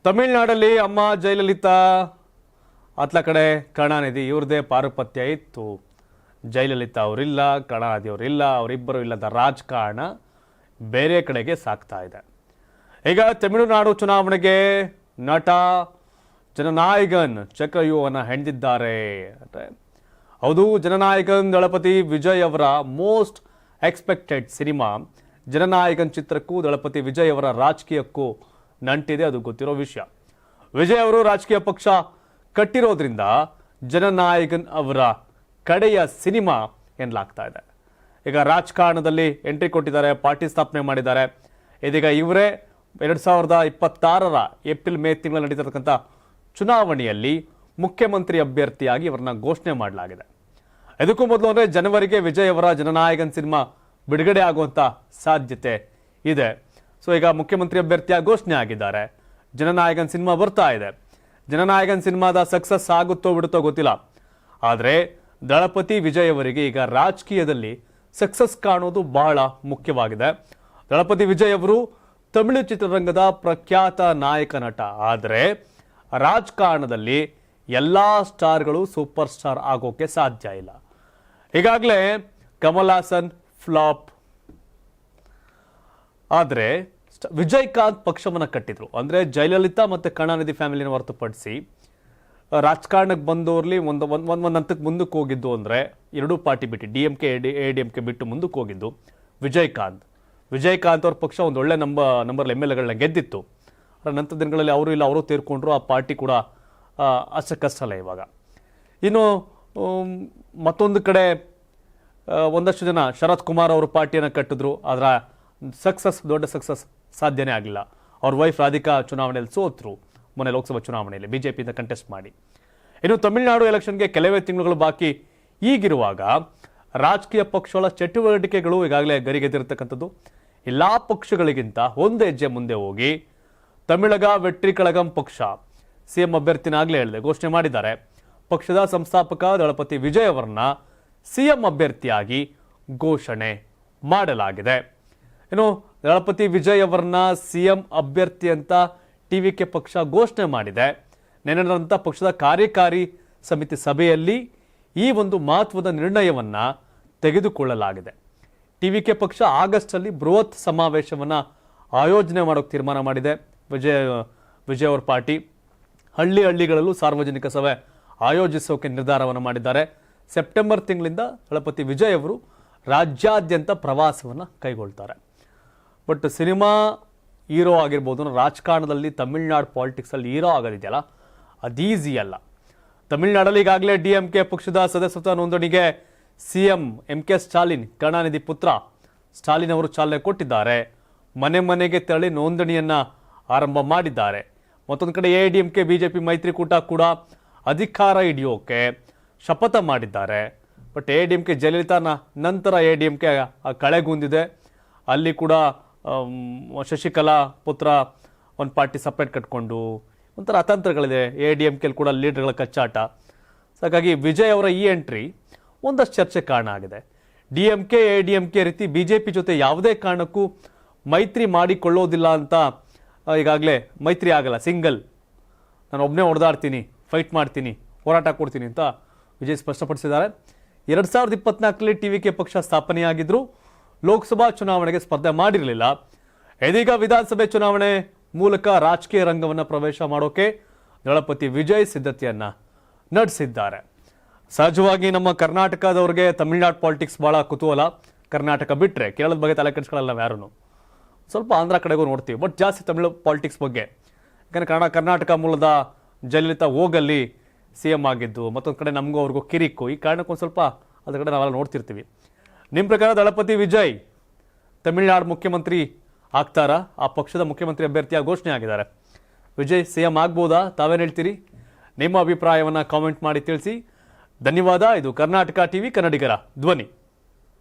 ತಮಿಳುನಾಡಲ್ಲಿ ಅಮ್ಮ ಜಯಲಲಿತಾ ಅತ್ಲ ಕಡೆ ಕರುಣಾನಿಧಿ ಇವ್ರದೇ ಪಾರುಪತ್ಯ ಇತ್ತು. ಜಯಲಲಿತಾ ಅವರಿಲ್ಲ, ಕರುಣಾನಿಧಿ ಅವರಿಲ್ಲ, ಅವರಿಬ್ಬರು ಇಲ್ಲದ ರಾಜಕಾರಣ ಬೇರೆ ಕಡೆಗೆ ಸಾಗ್ತಾ ಇದೆ. ಈಗ ತಮಿಳುನಾಡು ಚುನಾವಣೆಗೆ ನಟ ಜನನಾಯಕನ್ ಚಕ್ರವ್ಯೂಹವನ್ನು ಹೆಣೆದಿದ್ದಾರೆ. ಹೌದು, ಜನನಾಯಕನ್ ದಳಪತಿ ವಿಜಯ್ ಅವರ ಮೋಸ್ಟ್ ಎಕ್ಸ್ಪೆಕ್ಟೆಡ್ ಸಿನಿಮಾ ಜನನಾಯಕನ್ ಚಿತ್ರಕ್ಕೂ ದಳಪತಿ ವಿಜಯ್ ಅವರ ರಾಜಕೀಯಕ್ಕೂ ನಂಟಿದೆ, ಅದು ಗೊತ್ತಿರೋ ವಿಷಯ. ವಿಜಯ್ ಅವರು ರಾಜಕೀಯ ಪಕ್ಷ ಕಟ್ಟಿರೋದ್ರಿಂದ ಜನನಾಯಕನ್ ಅವರ ಕಡೆಯ ಸಿನಿಮಾ ಎನ್ನಲಾಗ್ತಾ ಇದೆ. ಈಗ ರಾಜಕಾರಣದಲ್ಲಿ ಎಂಟ್ರಿ ಕೊಟ್ಟಿದ್ದಾರೆ, ಪಾರ್ಟಿ ಸ್ಥಾಪನೆ ಮಾಡಿದ್ದಾರೆ. ಇದೀಗ ಇವರೇ 2026 ಏಪ್ರಿಲ್ ಮೇ ತಿಂಗಳಲ್ಲಿ ನಡೀತಿರ್ತಕ್ಕಂಥ ಚುನಾವಣೆಯಲ್ಲಿ ಮುಖ್ಯಮಂತ್ರಿ ಅಭ್ಯರ್ಥಿಯಾಗಿ ಇವರನ್ನ ಘೋಷಣೆ ಮಾಡಲಾಗಿದೆ. ಇದಕ್ಕೂ ಮೊದಲು ಅಂದರೆ ಜನವರಿಗೆ ವಿಜಯ್ ಅವರ ಜನನಾಯಕನ್ ಸಿನಿಮಾ ಬಿಡುಗಡೆ ಆಗುವಂಥ ಸಾಧ್ಯತೆ ಇದೆ. ಸೊ ಈಗ ಮುಖ್ಯಮಂತ್ರಿ ಅಭ್ಯರ್ಥಿಯಾಗಿ ಘೋಷಣೆ ಆಗಿದ್ದಾರೆ. ಜನನಾಯಕನ್ ಸಿನಿಮಾ ಬರ್ತಾ ಇದೆ. ಜನನಾಯಕನ್ ಸಿನಿಮಾದ ಸಕ್ಸಸ್ ಆಗುತ್ತೋ ಬಿಡುತ್ತೋ ಗೊತ್ತಿಲ್ಲ. ಆದರೆ ದಳಪತಿ ವಿಜಯ್ ಅವರಿಗೆ ಈಗ ರಾಜಕೀಯದಲ್ಲಿ ಸಕ್ಸಸ್ ಕಾಣೋದು ಬಹಳ ಮುಖ್ಯವಾಗಿದೆ. ದಳಪತಿ ವಿಜಯ್ ಅವರು ತಮಿಳು ಚಿತ್ರರಂಗದ ಪ್ರಖ್ಯಾತ ನಾಯಕ ನಟ. ಆದರೆ ರಾಜಕಾರಣದಲ್ಲಿ ಎಲ್ಲ ಸ್ಟಾರ್ಗಳು ಸೂಪರ್ ಸ್ಟಾರ್ ಆಗೋಕೆ ಸಾಧ್ಯ ಇಲ್ಲ. ಈಗಾಗಲೇ ಕಮಲ್ ಹಾಸನ್ ಫ್ಲಾಪ್. ಆದರೆ ವಿಜಯಕಾಂತ್ ಪಕ್ಷವನ್ನು ಕಟ್ಟಿದ್ರು. ಅಂದರೆ ಜಯಲಲಿತಾ ಮತ್ತು ಕರುಣಾನಿಧಿ ಫ್ಯಾಮಿಲಿನ ಹೊರತುಪಡಿಸಿ ರಾಜಕಾರಣಕ್ಕೆ ಬಂದವ್ರಲ್ಲಿ ಒಂದು ಹಂತಕ್ಕೆ ಮುಂದಕ್ಕೆ ಹೋಗಿದ್ದು ಅಂದರೆ ಎರಡೂ ಪಾರ್ಟಿ ಬಿಟ್ಟು DMK ADMK ಬಿಟ್ಟು ಮುಂದಕ್ಕೆ ಹೋಗಿದ್ದು ವಿಜಯಕಾಂತ್ ಅವ್ರ ಪಕ್ಷ ಒಂದು ಒಳ್ಳೆ ನಂಬರ್ MLAಗಳನ್ನ ಗೆದ್ದಿತ್ತು. ನಂತರ ದಿನಗಳಲ್ಲಿ ಅವರು ಇಲ್ಲ, ಅವರು ತೀರ್ಕೊಂಡ್ರು. ಆ ಪಾರ್ಟಿ ಕೂಡ ಅಷ್ಟಕ್ಕಷ್ಟಲ್ಲ ಇವಾಗ. ಇನ್ನು ಮತ್ತೊಂದು ಕಡೆ ಒಂದಷ್ಟು ಜನ ಶರತ್ ಕುಮಾರ್ ಅವರು ಪಾರ್ಟಿಯನ್ನು ಕಟ್ಟಿದ್ರು. ಅದರ ದೊಡ್ಡ ಸಕ್ಸಸ್ ಸಾಧ್ಯನೇ ಆಗಲಿಲ್ಲ. ಅವ್ರ ವೈಫ್ ರಾಧಿಕಾ ಚುನಾವಣೆಯಲ್ಲಿ ಸೋತರು ಮೊನ್ನೆ ಲೋಕಸಭಾ ಚುನಾವಣೆಯಲ್ಲಿ BJPಯಿಂದ ಕಂಟೆಸ್ಟ್ ಮಾಡಿ. ಇನ್ನು ತಮಿಳುನಾಡು ಎಲೆಕ್ಷನ್ಗೆ ಕೆಲವೇ ತಿಂಗಳುಗಳು ಬಾಕಿ. ಈಗಿರುವಾಗ ರಾಜಕೀಯ ಪಕ್ಷಗಳ ಚಟುವಟಿಕೆಗಳು ಈಗಾಗಲೇ ಗರಿಗೆದಿರತಕ್ಕಂಥದ್ದು. ಎಲ್ಲ ಪಕ್ಷಗಳಿಗಿಂತ ಒಂದು ಹೆಜ್ಜೆ ಮುಂದೆ ಹೋಗಿ ತಮಿಳಗ ವೆಟ್ರಿ ಕಳಗಂ ಪಕ್ಷ CM ಅಭ್ಯರ್ಥಿನಾಗಲೇ ಹೇಳಿದೆ ಘೋಷಣೆ ಮಾಡಿದ್ದಾರೆ. ಪಕ್ಷದ ಸಂಸ್ಥಾಪಕ ದಳಪತಿ ವಿಜಯ್ ಅವರನ್ನ CM ಅಭ್ಯರ್ಥಿಯಾಗಿ ಘೋಷಣೆ ಮಾಡಲಾಗಿದೆ. ಇನ್ನು ದಳಪತಿ ವಿಜಯ್ ಅವರನ್ನ CM ಅಭ್ಯರ್ಥಿ ಅಂತ TVK ಪಕ್ಷ ಘೋಷಣೆ ಮಾಡಿದೆ. ನೆನ್ನೆ ನಡೆದಂಥ ಪಕ್ಷದ ಕಾರ್ಯಕಾರಿ ಸಮಿತಿ ಸಭೆಯಲ್ಲಿ ಈ ಒಂದು ಮಹತ್ವದ ನಿರ್ಣಯವನ್ನ ತೆಗೆದುಕೊಳ್ಳಲಾಗಿದೆ. TVK ಪಕ್ಷ ಆಗಸ್ಟಲ್ಲಿ ಬೃಹತ್ ಸಮಾವೇಶವನ್ನ ಆಯೋಜನೆ ಮಾಡೋಕೆ ತೀರ್ಮಾನ ಮಾಡಿದೆ. ವಿಜಯ್ ಅವರ ಪಾರ್ಟಿ ಹಳ್ಳಿಗಳಲ್ಲೂ ಸಾರ್ವಜನಿಕ ಸಭೆ ಆಯೋಜಿಸೋಕೆ ನಿರ್ಧಾರವನ್ನು ಮಾಡಿದ್ದಾರೆ. ಸೆಪ್ಟೆಂಬರ್ ತಿಂಗಳಿಂದ ದಳಪತಿ ವಿಜಯ್ ಅವರು ರಾಜ್ಯಾದ್ಯಂತ ಪ್ರವಾಸವನ್ನು ಕೈಗೊಳ್ತಾರೆ. ಬಟ್ ಸಿನಿಮಾ ಹೀರೋ ಆಗಿರ್ಬೋದು, ರಾಜಕಾರಣದಲ್ಲಿ ತಮಿಳ್ನಾಡು ಪಾಲಿಟಿಕ್ಸಲ್ಲಿ ಹೀರೋ ಆಗೋದಿದೆಯಲ್ಲ, ಅದು ಈಸಿ ಅಲ್ಲ. ತಮಿಳ್ನಾಡಲ್ಲಿ ಈಗಾಗಲೇ DMK ಪಕ್ಷದ ಸದಸ್ಯತ್ವ ನೋಂದಣಿಗೆ CM MK ಸ್ಟಾಲಿನ್, ಕರುಣಾನಿಧಿ ಪುತ್ರ ಸ್ಟಾಲಿನ್ ಅವರು ಚಾಲನೆ ಕೊಟ್ಟಿದ್ದಾರೆ. ಮನೆ ಮನೆಗೆ ತೆರಳಿ ನೋಂದಣಿಯನ್ನು ಆರಂಭ ಮಾಡಿದ್ದಾರೆ. ಮತ್ತೊಂದು ಕಡೆ ADMK BJP ಮೈತ್ರಿಕೂಟ ಕೂಡ ಅಧಿಕಾರ ಹಿಡಿಯೋಕೆ ಶಪಥ ಮಾಡಿದ್ದಾರೆ. ಬಟ್ ADMK ಜಯಲಲಿತಾ ನಂತರ ADMK ಕಳೆಗುಂದಿದೆ. ಅಲ್ಲಿ ಕೂಡ ಶಶಿಕಲಾ ಪುತ್ರ ಒಂದು ಪಾರ್ಟಿ ಸಪ್ರೇಟ್ ಕಟ್ಕೊಂಡು ಒಂಥರ ಅತಂತ್ರಗಳಿದೆ. ADMK ಕೂಡ ಲೀಡರ್ಗಳ ಕಚ್ಚಾಟ. ಹಾಗಾಗಿ ವಿಜಯ್ ಅವರ ಈ ಎಂಟ್ರಿ ಒಂದಷ್ಟು ಚರ್ಚೆ ಕಾರಣ ಆಗಿದೆ. DMK ADMK ರೀತಿ BJP ಜೊತೆ ಯಾವುದೇ ಕಾರಣಕ್ಕೂ ಮೈತ್ರಿ ಮಾಡಿಕೊಳ್ಳೋದಿಲ್ಲ ಅಂತ ಈಗಾಗಲೇ ಮೈತ್ರಿ ಆಗಲ್ಲ, ಸಿಂಗಲ್ ನಾನು ಒಬ್ಬನೇ ಹೊಡೆದಾಡ್ತೀನಿ, ಫೈಟ್ ಮಾಡ್ತೀನಿ, ಹೋರಾಟ ಕೊಡ್ತೀನಿ ಅಂತ ವಿಜಯ್ ಸ್ಪಷ್ಟಪಡಿಸಿದ್ದಾರೆ. 2024ರಲ್ಲಿ TVK ಪಕ್ಷ ಸ್ಥಾಪನೆಯಾಗಿದ್ರು. ಲೋಕಸಭಾ ಚುನಾವಣೆಗೆ ಸ್ಪರ್ಧೆ ಮಾಡಿರಲಿಲ್ಲ. ಇದೀಗ ವಿಧಾನಸಭೆ ಚುನಾವಣೆ ಮೂಲಕ ರಾಜಕೀಯ ರಂಗವನ್ನು ಪ್ರವೇಶ ಮಾಡೋಕೆ ದಳಪತಿ ವಿಜಯ್ ಸಿದ್ಧತೆಯನ್ನ ನಡೆಸಿದ್ದಾರೆ. ಸಹಜವಾಗಿ ನಮ್ಮ ಕರ್ನಾಟಕದವ್ರಿಗೆ ತಮಿಳುನಾಡು ಪಾಲಿಟಿಕ್ಸ್ ಬಹಳ ಕುತೂಹಲ. ಕರ್ನಾಟಕ ಬಿಟ್ಟರೆ ಕೇರಳದ ಬಗ್ಗೆ ತಲೆ ಕೆಡಿಸ್ಕೊಳ್ಳಲ್ಲ ಯಾರೂ. ಸ್ವಲ್ಪ ಆಂಧ್ರ ಕಡೆಗೂ ನೋಡ್ತೀವಿ, ಬಟ್ ಜಾಸ್ತಿ ತಮಿಳು ಪಾಲಿಟಿಕ್ಸ್ ಬಗ್ಗೆ. ಯಾಕಂದರೆ ಕರ್ನಾಟಕ ಮೂಲದ ಜಯಲಲಿತಾ ಹೋಗಲ್ಲಿ CM ಆಗಿದ್ದು, ಮತ್ತೊಂದು ಕಡೆ ನಮಗೂ ಅವ್ರಿಗೂ ಕಿರಿಕು. ಈ ಕಾರಣಕ್ಕೊಂದು ಸ್ವಲ್ಪ ಅದ್ರ ಕಡೆ ನಾವೆಲ್ಲ ನೋಡ್ತಿರ್ತೀವಿ. ನಿಮ್ಮ ಪ್ರಕಾರ ದಳಪತಿ ವಿಜಯ್ ತಮಿಳುನಾಡು ಮುಖ್ಯಮಂತ್ರಿ ಆಗ್ತಾರಾ? ಆ ಪಕ್ಷದ ಮುಖ್ಯಮಂತ್ರಿ ಅಭ್ಯರ್ಥಿಯಾಗಿ ಘೋಷಣೆ ಆಗಿದ್ದಾರೆ. ವಿಜಯ್ CM ಆಗ್ಬೋದಾ? ತಾವೇನು ಹೇಳ್ತೀರಿ? ನಿಮ್ಮ ಅಭಿಪ್ರಾಯವನ್ನು ಕಾಮೆಂಟ್ ಮಾಡಿ ತಿಳಿಸಿ. ಧನ್ಯವಾದ. ಇದು ಕರ್ನಾಟಕ TV, ಕನ್ನಡಿಗರ ಧ್ವನಿ.